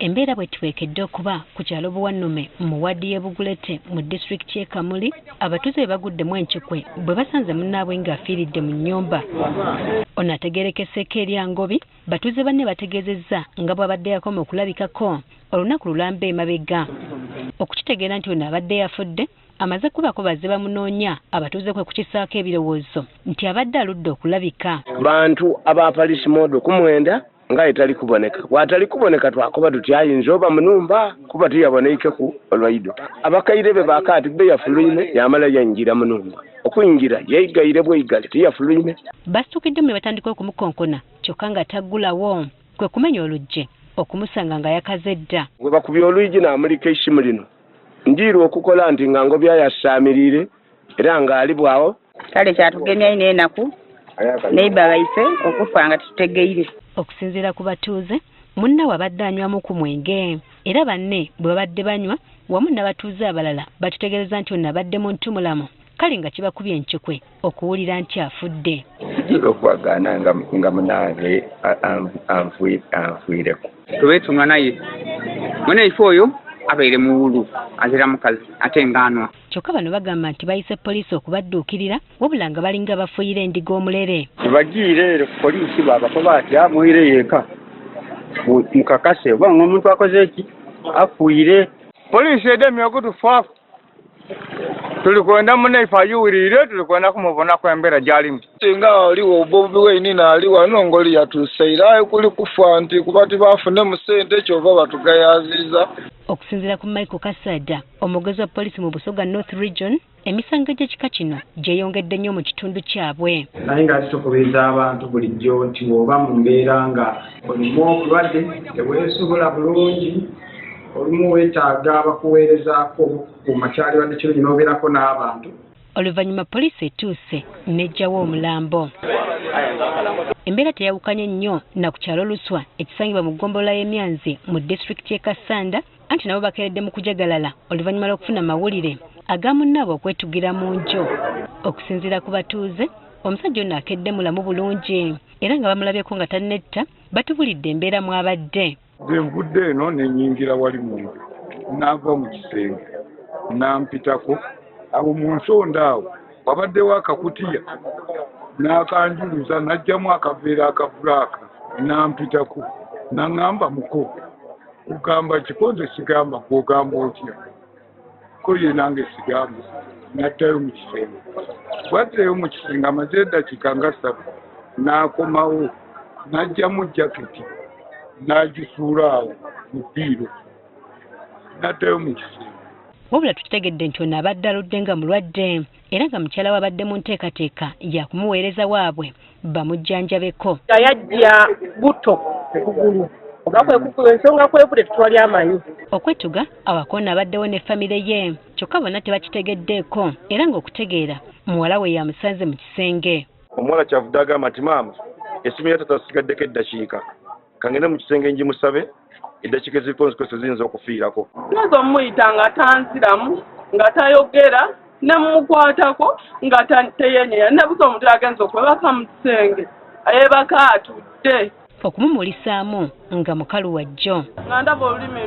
Embeera bwe twekedde okuba ku kyalo Buwannume mu wadi y'e Bugulete mu disitulikiti y'e Kamuli, abatuuze baguddemu enkikwe bwe basanze munnaabwe ng'afiiridde mu nnyumba. Ono ategeerekeseeko eri Angobi, batuuze banne bategeezezza nga bw'abadde yakoma okulabikako olunaku lulamba emabega. Okukitegeera nti ono abadde yafudde, amaze kubako bazze bamunoonya, abatuuze kwe kukisaako ebirowoozo nti abadde aludde okulabika. Bantu aba police modo kumwenda nga etali kuboneka. Watali kuboneka twakoba tuti ayinza oba munumba kuba tuyaboneke ku olwaido. Abakaire be bakati be yafuluine yamala yanjira munumba. Okuyingira yeyigaire bweyigale tiyafuluine. Bastukidde mu batandika okumukonkona kyokka nga taggulawo kwe kumenya olugje okumusanga nga yakaze dda. Bwe bakubye oluyigi n'amulika essimu lino. Njiru okukola nti nga Ngobi yasaamirire era ng'ali bwawo. Kale kyatugemya ine enaku neiba bayise okufa nga tutegeire. Okusinziira ku batuuze, munnawe abadde anywamu ku mwenge era banne bwe babadde banywa wamu n'abatuuze abalala batutegeereza nti ono abadde muntu mulamu. Kale nga kibakubye enkikwe okuwulira nti afudde. Okwagaana nga munaabe anfuireko. Tubeetunga naye mwene ifo oyo abaire muwulu azira mukazi ate ngaanwa. Kyokka bano bagamba nti bayise poliisi okubadduukirira wabula nga balinga bafuuyira endiga omulere. Tebagiire poliisi baabakoba ati amwire yeeka mukakase oba ng'omuntu akoze eki afuire. Poliisi edemye okutufaako tulikwenda munaife ayuwirire tulikwenda kumubonako embeera gy'alimu. Singa waliwo obubi weini naaliwa nongoli yatuseirayo kuli kufa nti kuba tibafune mu ssente kyova batugayaziza. Okusinziira ku Michael Kasada, omugezi wa poliisi mu Busoga North Region, emisango gy'ekika kino gyeyongedde nnyo mu kitundu kyabwe. Naye nga tukubiriza abantu bulijjo nti oba mu mbeera nga olimu obulwadde teweesobola bulungi olumu weetaaga abakuweerezaako ku makyalirwadde kino n'obeerako n'abantu. Oluvannyuma poliisi etuuse n'eggyawo omulambo. Embeera teyawukanye nnyo na ku kyalo Luswa ekisangibwa mu ggombolola y'Emyanzi mu disitulikiti y'e Kassanda, anti nabo bakeeredde mu kujagalala oluvannyuma lw'okufuna mawulire agamu nabo okwetugira mu njo. Okusinziira ku batuuze, omusajja ono akedde mulamu bulungi era nga bamulabyeko nga tannetta batubulidde embeera mw'abadde. Nvudde eno nenyingira wali muntu naava mu kisenge nampitako awo mu nsonda awo wabaddewo akakutiya n'akanjuluza najjamu akaveera akavulaaka nampitako naŋŋamba muko kugamba kikonze sigamba gwogamba otya ko ye nange sigamba naddayo mu kisenge bwaddeyo mu kisenge amaze eddakiika nga 7 n'akomawo najjamu jaketi n'agisuula awo mu bbiiro n'addayo mu kisenge. Wabula tukitegedde nti ono abadde aludde nga mulwadde era nga mukyala we abadde mu nteekateeka ya kumuweereza waabwe bamujjanjabeko. Yajja buto kugulu ensonga kwebule tutwali amanyi. Okwetuga awakoona abaddewo ne famire ye kyokka bonna tebakitegeddeeko era ng'okutegeera muwala we yamusanze mu kisenge. Omuwala kyavudde agamba nti maama essimu ya taata sigaddeko eddakiika kangende mu kisenge njimusabe eddakiika ezirikonzikwese ziyinza okufiirako. Nazo omuyita nga tansiramu nga tayogera ne mumukwatako nga teyenyera nabusa omuntu agenza okwebaka mu kisenge ayebaka atudde. Okumumulisaamu nga mukalu wajjo. Nga ndaba olulimi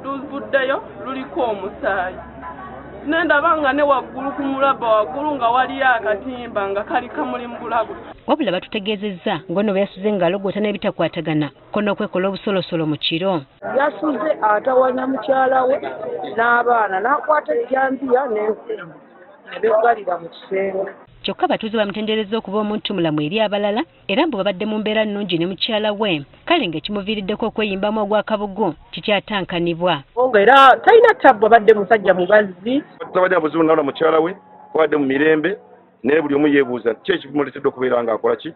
luvuddeyo luliko omusaayi. Nendaba nga ne waggulu ku mulaba waggulu nga waliyo akatimba nga kali kamuli mu bulago. Wabula batutegeezezza ng'ono bwe yasuze ng'alogoota n'ebitakwatagana konna okwekola obusolosolo mu kiro. Yasuze atawanya mukyala we n'abaana n'akwata ejjanziya ne beggalira mu kisenge. Kyokka abatuuze bamutenderezza okuba omuntu mulamu eri abalala era mbu babadde mu mbeera nnungi ne mukyala we, kale ng'ekimuviiriddeko okweyimbamu ogw'akabugu kikyatankanibwa. Era talina tabbu abadde musajja mubazzi. Tabadde abuzibu n'alala mukyala we abadde mu mirembe naye buli omu yeebuuza ki ekimuleetedde okubeera ng'akola ki.